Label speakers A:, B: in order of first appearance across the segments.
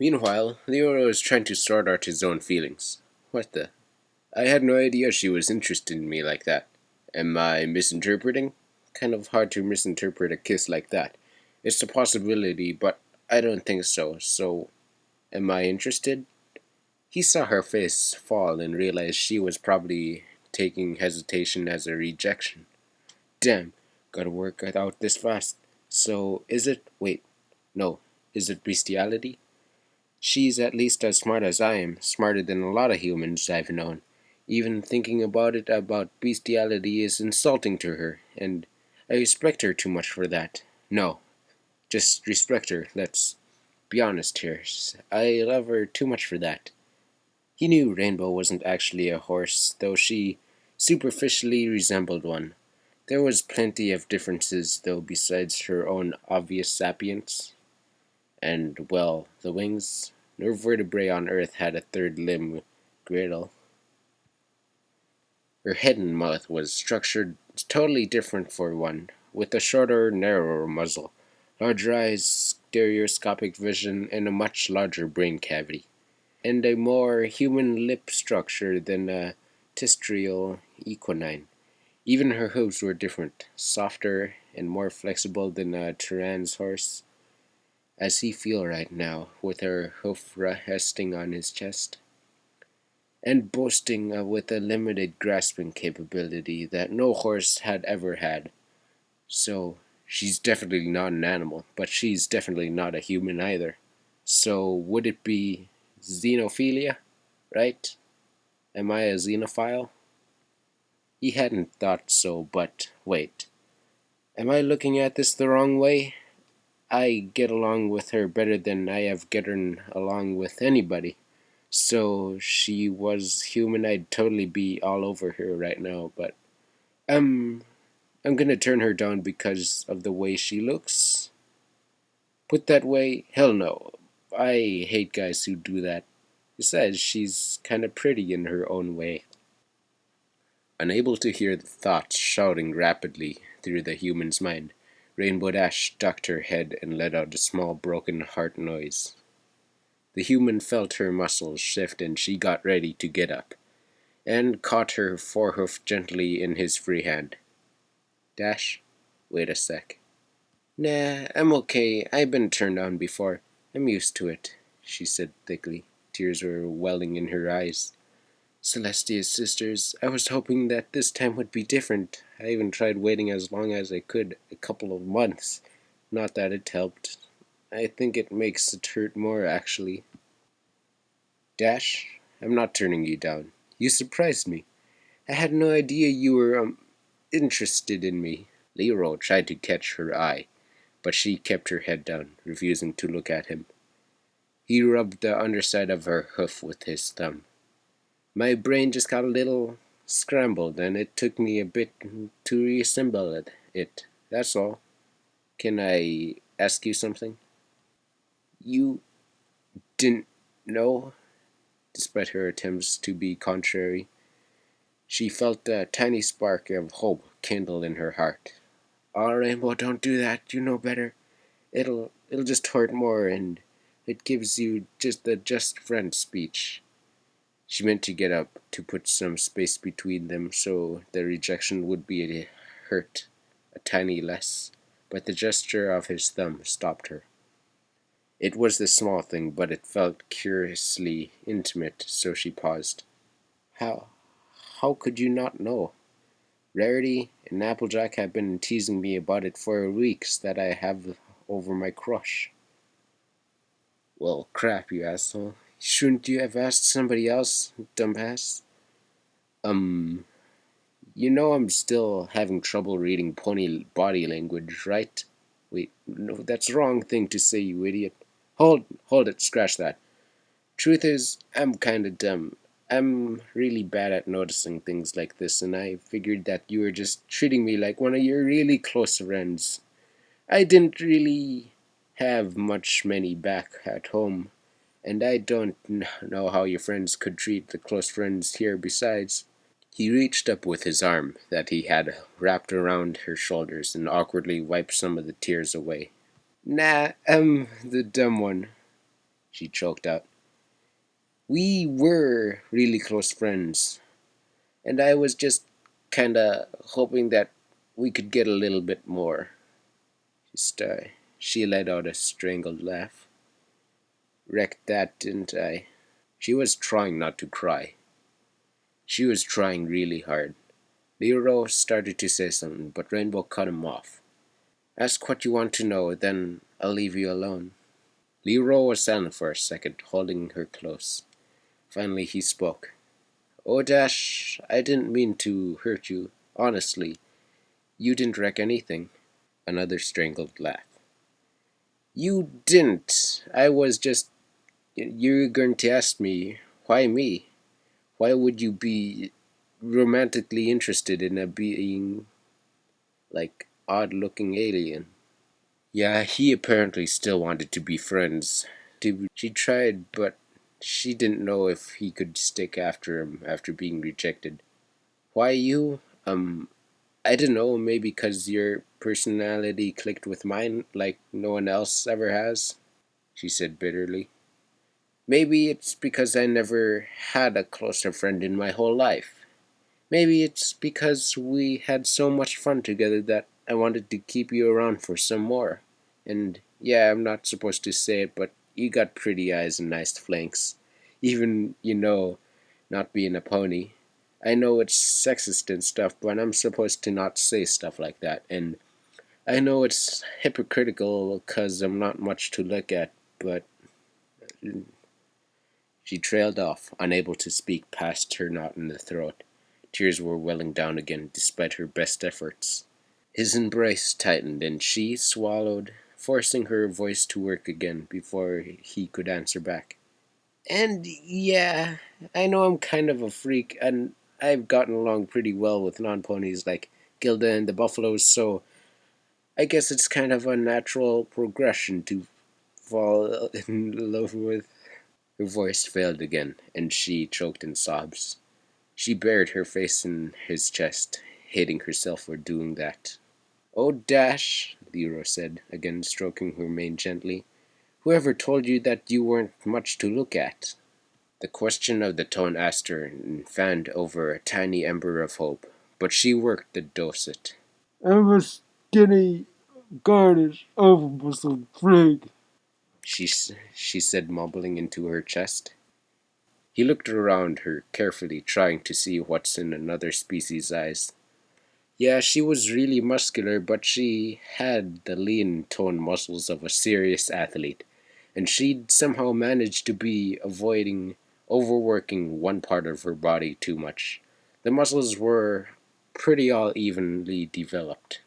A: Meanwhile, Leora was trying to sort out his own feelings. What the? I had no idea she was interested in me like that. Am I misinterpreting? Kind of hard to misinterpret a kiss like that. It's a possibility, but I don't think so. So, am I interested? He saw her face fall and realized she was probably taking hesitation as a rejection. Damn, gotta work it out this fast. So, is it. Wait, no. Is it bestiality? She's at least as smart as I am, smarter than a lot of humans I've known. Even thinking about it about bestiality is insulting to her, and I respect her too much for that. No, just respect her, let's be honest here. I love her too much for that. He knew Rainbow wasn't actually a horse, though she superficially resembled one. There was plenty of differences, though, besides her own obvious sapience. And, well, the wings. No vertebrae on Earth had a third limb griddle. Her head and mouth was structured totally different for one, with a shorter, narrower muzzle, larger eyes, stereoscopic vision, and a much larger brain cavity, and a more human lip structure than a terrestrial equine. Even her hooves were different, softer and more flexible than a Turan's horse, as he feel right now, with her hoof resting on his chest, and boasting with a limited grasping capability that no horse had ever had. So, she's definitely not an animal, but she's definitely not a human either. So, would it be xenophilia, right? Am I a xenophile? He hadn't thought so, but wait. Am I looking at this the wrong way? I get along with her better than I have gotten along with anybody. So she was human, I'd totally be all over her right now, but um I'm gonna turn her down because of the way she looks. Put that way, hell no. I hate guys who do that. Besides, she's kinda pretty in her own way. Unable to hear the thoughts shouting rapidly through the human's mind, Rainbow Dash ducked her head and let out a small broken heart noise. The human felt her muscles shift and she got ready to get up, and caught her forehoof gently in his free hand. Dash, wait a sec. Nah, I'm okay. I've been turned on before. I'm used to it, she said thickly. Tears were welling in her eyes. Celestia's sisters, I was hoping that this time would be different. I even tried waiting as long as I could, a couple of months. Not that it helped. I think it makes it hurt more, actually. Dash, I'm not turning you down. You surprised me. I had no idea you were, interested in me. Leroy tried to catch her eye, but she kept her head down, refusing to look at him. He rubbed the underside of her hoof with his thumb. My brain just got a little scrambled, and it took me a bit to reassemble it. That's all. Can I ask you something? You didn't know? Despite her attempts to be contrary, she felt a tiny spark of hope kindle in her heart. Oh, Rainbow, don't do that. You know better. It'll just hurt more, and it gives you just the just friend speech. She meant to get up to put some space between them so the rejection would be a hurt a tiny less, but the gesture of his thumb stopped her. It was the small thing, but it felt curiously intimate, so she paused. How how could you not know? Rarity and Applejack have been teasing me about it for weeks that I have over my crush. Well, crap, you asshole. Shouldn't you have asked somebody else, dumbass? Um, you know I'm still having trouble reading pony body language, right? Wait, no, that's the wrong thing to say, you idiot. Hold it, scratch that. Truth is, I'm kinda dumb. I'm really bad at noticing things like this, and I figured that you were just treating me like one of your really close friends. I didn't really have many back at home, and I don't know how your friends could treat the close friends here besides. He reached up with his arm that he had wrapped around her shoulders and awkwardly wiped some of the tears away. Nah, I'm the dumb one. she choked out. We were really close friends, and I was just kinda hoping that we could get a little bit more. She let out a strangled laugh. Wrecked that, didn't I? She was trying not to cry. She was trying really hard. Lero started to say something, but Rainbow cut him off. Ask what you want to know, then I'll leave you alone. Lero was silent for a second, holding her close. Finally he spoke. Oh, Dash, I didn't mean to hurt you. Honestly, you didn't wreck anything. Another strangled laugh. You didn't. I was just... You're going to ask me, why me? Why would you be romantically interested in a being like odd-looking alien? Yeah, he apparently still wanted to be friends. She tried, but she didn't know if he could stick after him after being rejected. Why you? I don't know, maybe because your personality clicked with mine like no one else ever has, she said bitterly. Maybe it's because I never had a closer friend in my whole life. Maybe it's because we had so much fun together that I wanted to keep you around for some more. And yeah, I'm not supposed to say it, but you got pretty eyes and nice flanks. Even, not being a pony. I know it's sexist and stuff, but I'm supposed to not say stuff like that. And I know it's hypocritical because I'm not much to look at, but she trailed off, unable to speak past her knot in the throat. Tears were welling down again, despite her best efforts. His embrace tightened, and she swallowed, forcing her voice to work again before he could answer back. And yeah, I know I'm kind of a freak, and I've gotten along pretty well with non-ponies like Gilda and the Buffaloes, so I guess it's kind of a natural progression to fall in love with. Her voice failed again, and she choked in sobs. She buried her face in his chest, hating herself for doing that. Oh, Dash, Lero said, again stroking her mane gently. Whoever told you that you weren't much to look at? The question of the tone asked her and fanned over a tiny ember of hope, but she worked to dose it. I'm a skinny, garnish, over-muscled freak, she said, mumbling into her chest. He looked around her carefully, trying to see what's in another species' eyes. Yeah, she was really muscular, but she had the lean toned muscles of a serious athlete, and she'd somehow managed to be avoiding overworking one part of her body too much. The muscles were pretty all evenly developed.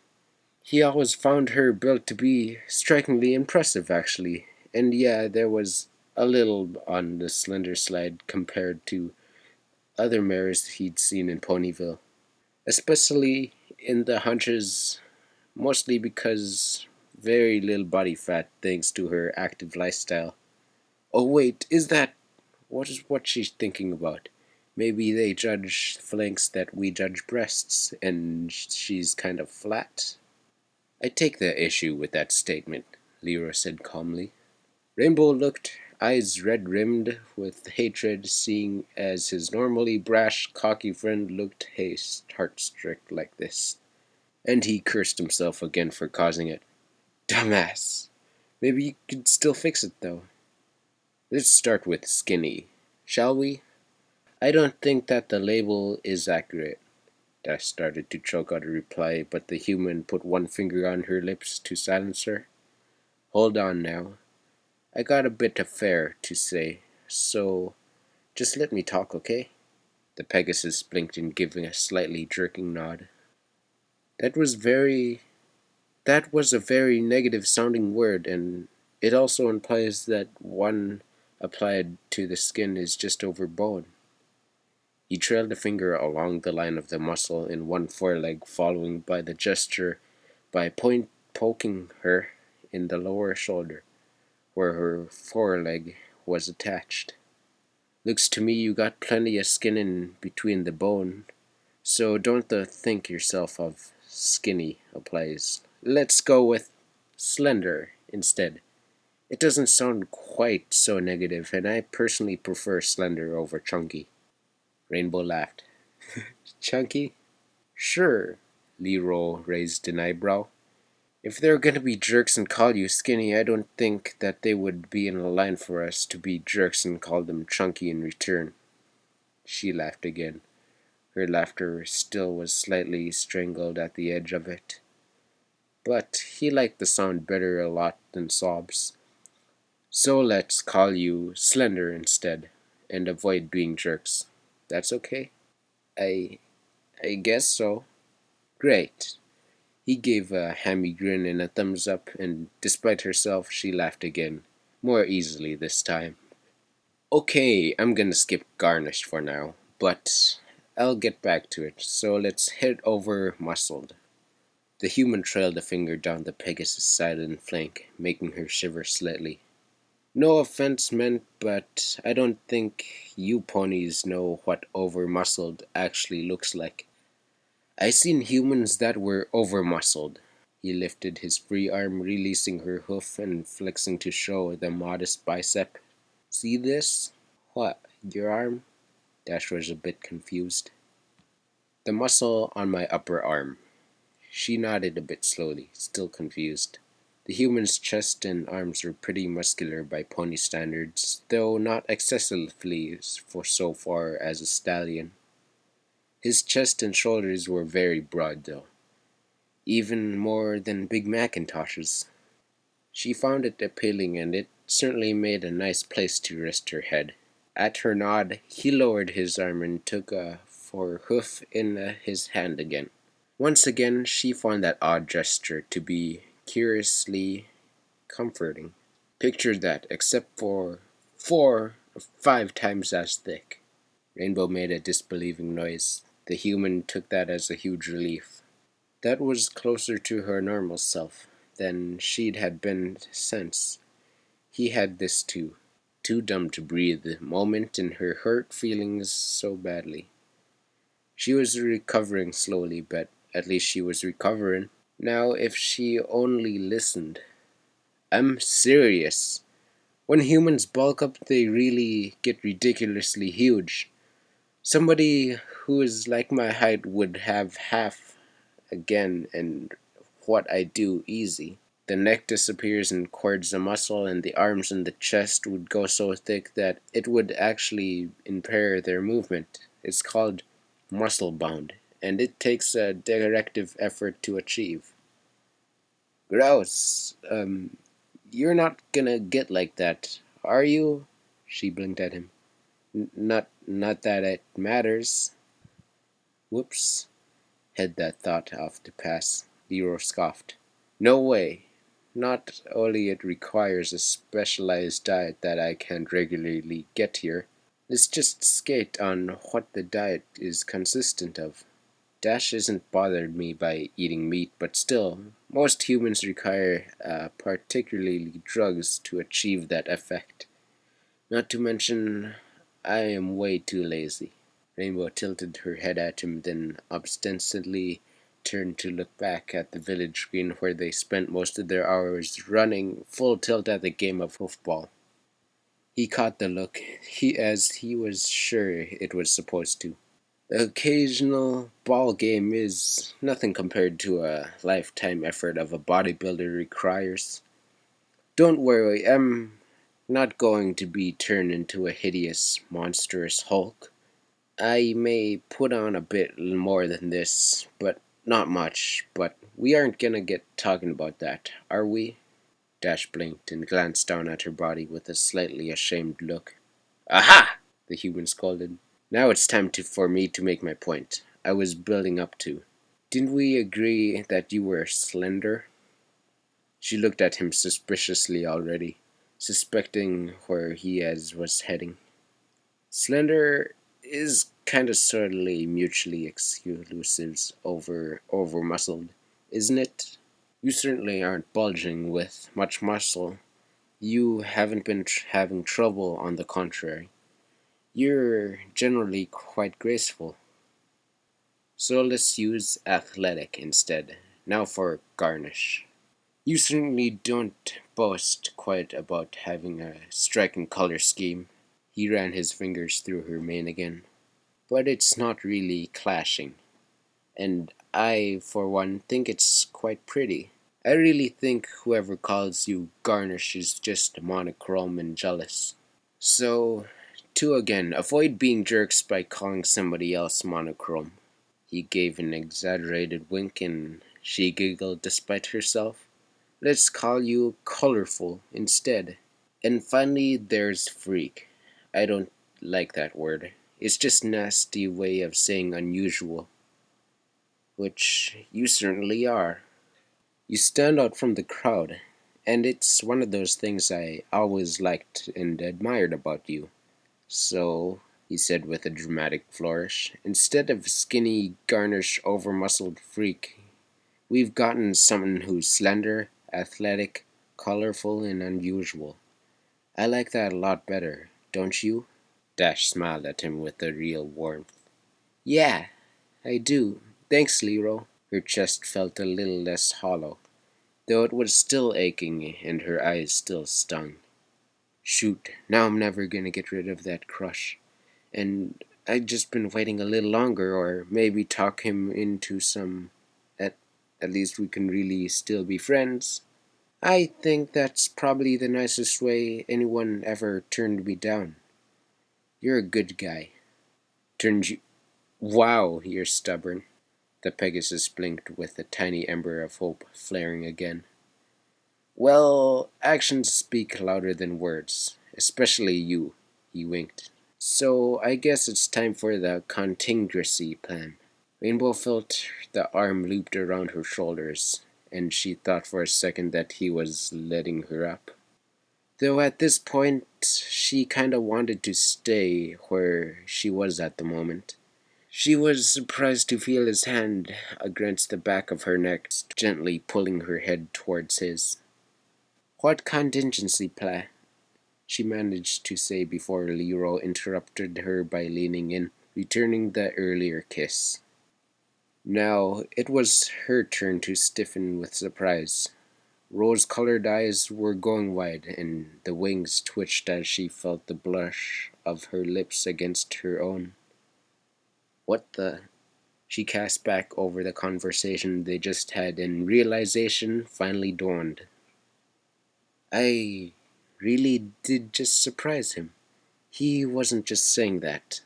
A: He always found her built to be strikingly impressive, actually, and yeah, there was a little on the slender side compared to other mares he'd seen in Ponyville, especially in the hunches, mostly because very little body fat thanks to her active lifestyle. Oh wait, is that what she's thinking about? Maybe they judge flanks that we judge breasts, and she's kind of flat? I take the issue with that statement, Lyra said calmly. Rainbow looked, eyes red-rimmed with hatred, seeing as his normally brash, cocky friend looked heart-strict like this. And he cursed himself again for causing it. Dumbass! Maybe you could still fix it, though. Let's start with skinny, shall we? I don't think that the label is accurate. Dash started to choke out a reply, but the human put one finger on her lips to silence her. Hold on now. I got a bit of fair to say, so just let me talk, okay? The Pegasus blinked and giving a slightly jerking nod. That was very That was a very negative sounding word, and it also implies that one applied to the skin is just over bone. He trailed a finger along the line of the muscle in one foreleg, following by the gesture by poking her in the lower shoulder, where her foreleg was attached. Looks to me you got plenty of skin in between the bone, so don't think yourself of skinny applies. Let's go with slender instead. It doesn't sound quite so negative, and I personally prefer slender over chunky. Rainbow laughed. Chunky? Sure. Leroy raised an eyebrow. If they're gonna be jerks and call you skinny, I don't think that they would be in a line for us to be jerks and call them chunky in return. She laughed again. Her laughter still was slightly strangled at the edge of it. But he liked the sound better a lot than sobs. So let's call you Slender instead, and avoid being jerks. That's okay? I I guess so. Great. He gave a hammy grin and a thumbs up, and despite herself, she laughed again, more easily this time. Okay, I'm gonna skip garnished for now, but I'll get back to it, so let's head over muscled. The human trailed a finger down the Pegasus' side and flank, making her shiver slightly. No offense meant, but I don't think you ponies know what over muscled actually looks like. I seen humans that were over muscled. He lifted his free arm, releasing her hoof and flexing to show the modest bicep. See this? What, your arm? Dash was a bit confused. The muscle on my upper arm. She nodded a bit slowly, still confused. The human's chest and arms were pretty muscular by pony standards, though not excessively for so far as a stallion. His chest and shoulders were very broad, though, even more than Big Macintosh's. She found it appealing, and it certainly made a nice place to rest her head. At her nod, he lowered his arm and took a forehoof in his hand again. Once again, she found that odd gesture to be curiously comforting. Picture that, except for 4 or 5 times as thick. Rainbow made a disbelieving noise. The human took that as a huge relief. That was closer to her normal self than she'd had been since he had this too. Too dumb to breathe the moment and her hurt feelings so badly. She was recovering slowly, but at least she was recovering. Now, if she only listened. I'm serious. When humans bulk up, they really get ridiculously huge. Somebody who is like my height would have half again, and what I do easy. The neck disappears and cords the muscle, and the arms and the chest would go so thick that it would actually impair their movement. It's called muscle bound, and it takes a directive effort to achieve. Gross. You're not gonna get like that, are you? She blinked at him. Not that it matters. Whoops. Head that thought off to pass. Leroy scoffed. No way. Not only it requires a specialized diet that I can't regularly get here. Let's just skate on what the diet is consistent of. Dash isn't bothered me by eating meat, but still, most humans require particularly drugs to achieve that effect. Not to mention, I am way too lazy. Rainbow tilted her head at him, then obstinately turned to look back at the village green where they spent most of their hours running full tilt at the game of hoofball. He caught the look, as he was sure it was supposed to. The occasional ball game is nothing compared to a lifetime effort of a bodybuilder requires. Don't worry, I'm not going to be turned into a hideous, monstrous Hulk. I may put on a bit more than this, but not much. But we aren't gonna get talking about that, are we? Dash blinked and glanced down at her body with a slightly ashamed look. Aha! The human scolded. Now it's time for me to make my point. I was building up to. Didn't we agree that you were slender? She looked at him suspiciously already, suspecting where was heading. Slender is kinda sortly mutually exclusive over muscled, isn't it? You certainly aren't bulging with much muscle. You haven't been having trouble, on the contrary. You're generally quite graceful. So let's use athletic instead. Now for garnish. You certainly don't boast quite about having a striking color scheme. He ran his fingers through her mane again. But it's not really clashing. And I, for one, think it's quite pretty. I really think whoever calls you garnish is just monochrome and jealous. So, two again, avoid being jerks by calling somebody else monochrome. He gave an exaggerated wink and she giggled despite herself. Let's call you colorful instead. And finally, there's freak. I don't like that word. It's just a nasty way of saying unusual, which you certainly are. You stand out from the crowd, and it's one of those things I always liked and admired about you. So, he said with a dramatic flourish, instead of skinny, garnish, over-muscled freak, we've gotten someone who's slender, athletic, colorful, and unusual. I like that a lot better, don't you? Dash smiled at him with a real warmth. Yeah, I do. Thanks, Lero. Her chest felt a little less hollow, though it was still aching and her eyes still stung. Shoot, now I'm never gonna get rid of that crush. And I'd just been waiting a little longer, or maybe talk him into some. At, at least we can really still be friends. I think that's probably the nicest way anyone ever turned me down. You're a good guy. Turned you. Wow, you're stubborn. The Pegasus blinked with a tiny ember of hope flaring again. Well, actions speak louder than words, especially you, he winked. So I guess it's time for the contingency plan. Rainbow felt the arm looped around her shoulders, and she thought for a second that he was letting her up. Though at this point, she kinda wanted to stay where she was at the moment. She was surprised to feel his hand against the back of her neck, gently pulling her head towards his. What contingency plan? She managed to say before Lero interrupted her by leaning in, returning the earlier kiss. Now it was her turn to stiffen with surprise. Rose-colored eyes were going wide, and the wings twitched as she felt the blush of her lips against her own. What the? She cast back over the conversation they just had, and realization finally dawned. I really did just surprise him. He wasn't just saying that.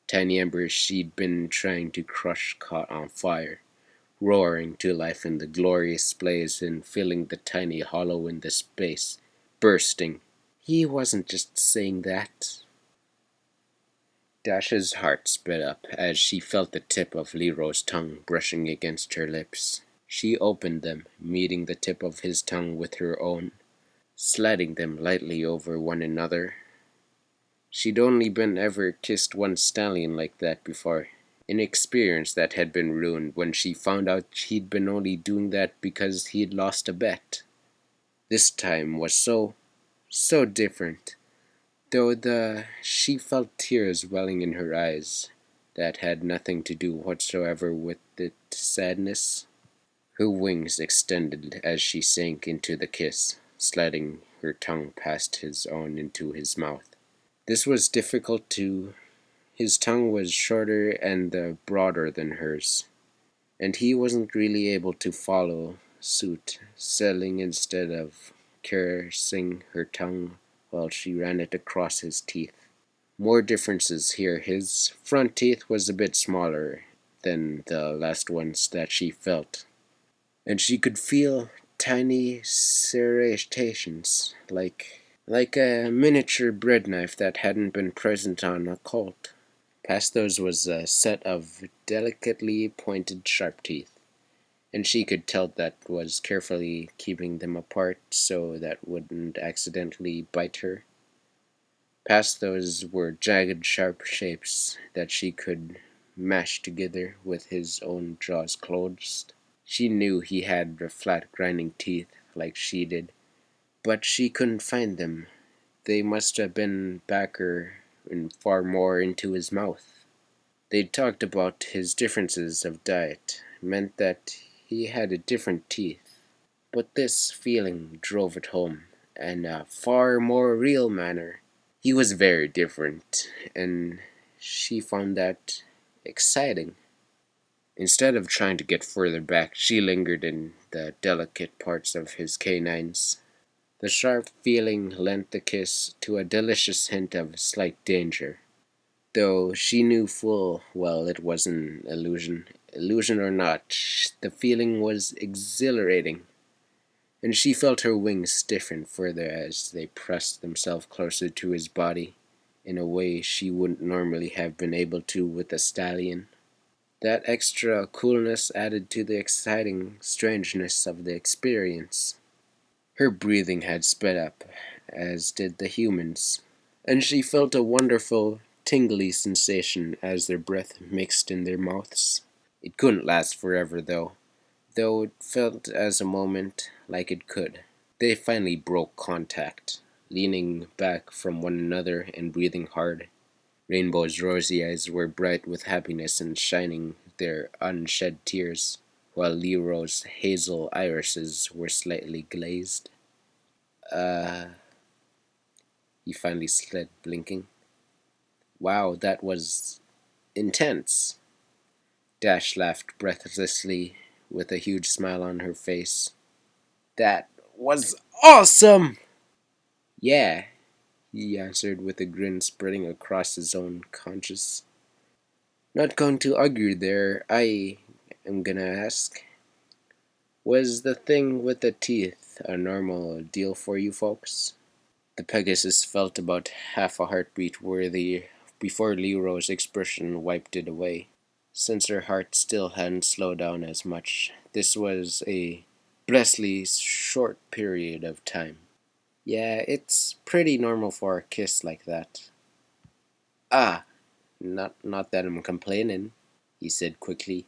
A: Tiny embers she'd been trying to crush caught on fire, roaring to life in the glorious blaze and filling the tiny hollow in the space, bursting. He wasn't just saying that. Dash's heart sped up as she felt the tip of Leroy's tongue brushing against her lips. She opened them, meeting the tip of his tongue with her own, sliding them lightly over one another. She'd only been ever kissed one stallion like that before, an experience that had been ruined when she found out he'd been only doing that because he'd lost a bet. This time was so different, though she felt tears welling in her eyes that had nothing to do whatsoever with its sadness. Her wings extended as she sank into the kiss, sliding her tongue past his own into his mouth. This was difficult too. His tongue was shorter and broader than hers, and he wasn't really able to follow suit, settling instead of caressing her tongue while she ran it across his teeth. More differences here. His front teeth was a bit smaller than the last ones that she felt, and she could feel tiny serrations like a miniature bread knife that hadn't been present on a colt. Past those was a set of delicately pointed sharp teeth, and she could tell that was carefully keeping them apart so that wouldn't accidentally bite her. Past those were jagged sharp shapes that she could mash together with his own jaws closed. She knew he had flat grinding teeth like she did, but she couldn't find them. They must have been backer and far more into his mouth. They'd talked about his differences of diet, meant that he had a different teeth. But this feeling drove it home, and a far more real manner. He was very different, and she found that exciting. Instead of trying to get further back, she lingered in the delicate parts of his canines. The sharp feeling lent the kiss to a delicious hint of slight danger, though she knew full well it was an illusion. Illusion or not, the feeling was exhilarating, and she felt her wings stiffen further as they pressed themselves closer to his body in a way she wouldn't normally have been able to with a stallion. That extra coolness added to the exciting strangeness of the experience. Her breathing had sped up, as did the humans, and she felt a wonderful, tingly sensation as their breath mixed in their mouths. It couldn't last forever, though it felt as a moment like it could. They finally broke contact, leaning back from one another and breathing hard. Rainbow's rosy eyes were bright with happiness and shining their unshed tears, while Leroy's hazel irises were slightly glazed. Uh, he finally said, blinking. Wow, that was intense. Dash laughed breathlessly, with a huge smile on her face. That was awesome! Yeah, he answered with a grin spreading across his own conscience. Not going to argue there. I am gonna ask. Was the thing with the teeth a normal deal for you folks? The Pegasus felt about half a heartbeat worthy before Leroy's expression wiped it away. Since her heart still hadn't slowed down as much, this was a blessedly short period of time. Yeah, it's pretty normal for a kiss like that. Ah, not that I'm complaining, he said quickly.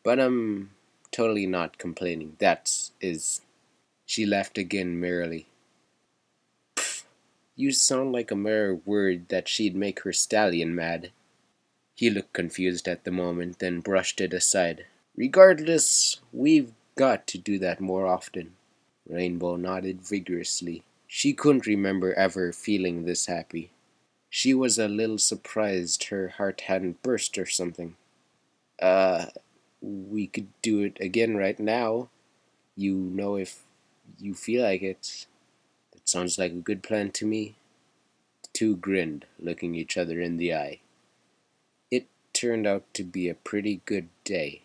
A: But I'm totally not complaining. That's is. She laughed again merrily. You sound like a mere word that she'd make her stallion mad. He looked confused at the moment, then brushed it aside. Regardless, we've got to do that more often. Rainbow nodded vigorously. She couldn't remember ever feeling this happy. She was a little surprised her heart hadn't burst or something. Uh, we could do it again right now. You know, if you feel like it. That sounds like a good plan to me. The two grinned, looking each other in the eye. It turned out to be a pretty good day.